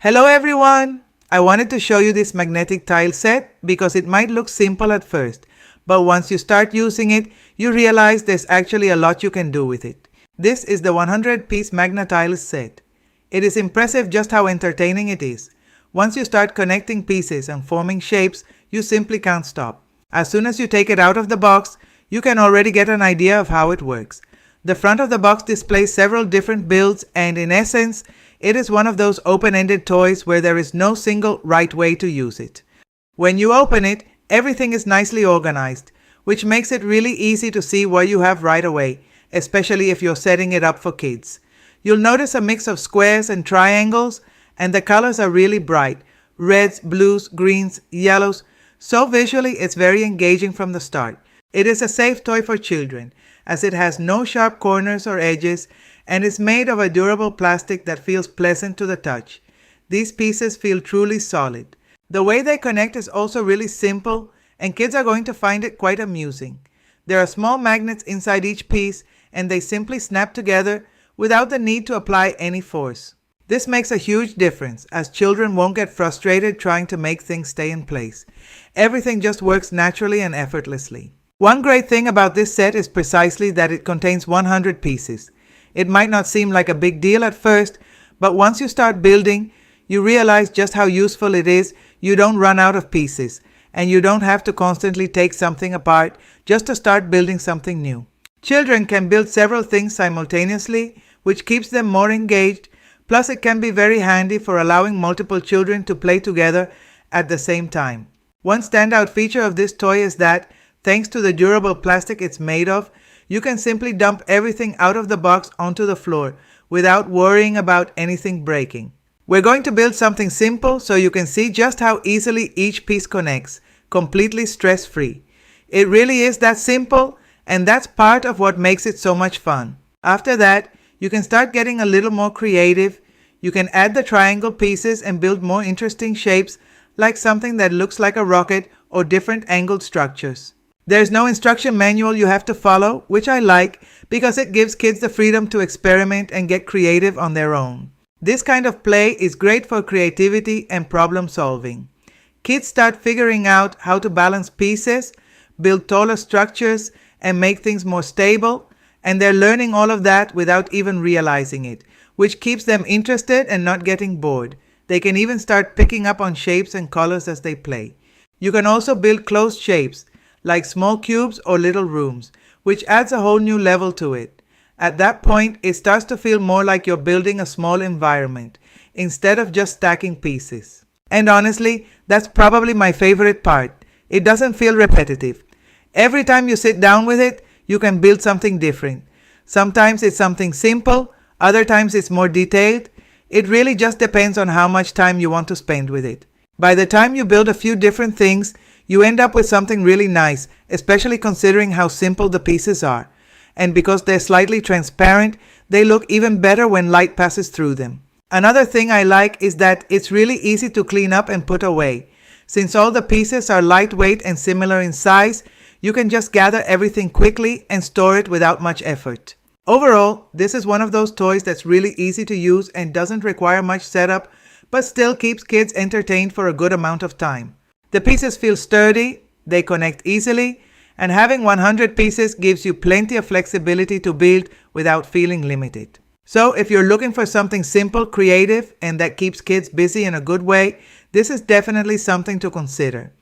Hello everyone! I wanted to show you this magnetic tile set because it might look simple at first, but once you start using it, you realize there's actually a lot you can do with it. This is the 100-piece MAGNA-TILES set. It is impressive just how entertaining it is. Once you start connecting pieces and forming shapes, you simply can't stop. As soon as you take it out of the box, you can already get an idea of how it works. The front of the box displays several different builds, and in essence, it is one of those open-ended toys where there is no single right way to use it. When you open it, everything is nicely organized, which makes it really easy to see what you have right away, especially if you're setting it up for kids. You'll notice a mix of squares and triangles, and the colors are really bright: reds, blues, greens, yellows. So visually, it's very engaging from the start. It is a safe toy for children, as it has no sharp corners or edges and is made of a durable plastic that feels pleasant to the touch. These pieces feel truly solid. The way they connect is also really simple, and kids are going to find it quite amusing. There are small magnets inside each piece, and they simply snap together without the need to apply any force. This makes a huge difference, as children won't get frustrated trying to make things stay in place. Everything just works naturally and effortlessly. One great thing about this set is precisely that it contains 100 pieces. It might not seem like a big deal at first, but once you start building, you realize just how useful it is. You don't run out of pieces, and you don't have to constantly take something apart just to start building something new. Children can build several things simultaneously, which keeps them more engaged. Plus, it can be very handy for allowing multiple children to play together at the same time. One standout feature of this toy is that, thanks to the durable plastic it's made of, you can simply dump everything out of the box onto the floor without worrying about anything breaking. We're going to build something simple so you can see just how easily each piece connects, completely stress-free. It really is that simple, and that's part of what makes it so much fun. After that, you can start getting a little more creative. You can add the triangle pieces and build more interesting shapes, like something that looks like a rocket or different angled structures. There's no instruction manual you have to follow, which I like because it gives kids the freedom to experiment and get creative on their own. This kind of play is great for creativity and problem solving. Kids start figuring out how to balance pieces, build taller structures, and make things more stable, and they're learning all of that without even realizing it, which keeps them interested and not getting bored. They can even start picking up on shapes and colors as they play. You can also build closed shapes, like small cubes or little rooms, which adds a whole new level to it. At that point, it starts to feel more like you're building a small environment, instead of just stacking pieces. And honestly, that's probably my favorite part. It doesn't feel repetitive. Every time you sit down with it, you can build something different. Sometimes it's something simple, other times it's more detailed. It really just depends on how much time you want to spend with it. By the time you build a few different things, you end up with something really nice, especially considering how simple the pieces are. And because they're slightly transparent, they look even better when light passes through them. Another thing I like is that it's really easy to clean up and put away. Since all the pieces are lightweight and similar in size, you can just gather everything quickly and store it without much effort. Overall, this is one of those toys that's really easy to use and doesn't require much setup, but still keeps kids entertained for a good amount of time. The pieces feel sturdy, they connect easily, and having 100 pieces gives you plenty of flexibility to build without feeling limited. So if you're looking for something simple, creative, and that keeps kids busy in a good way, this is definitely something to consider.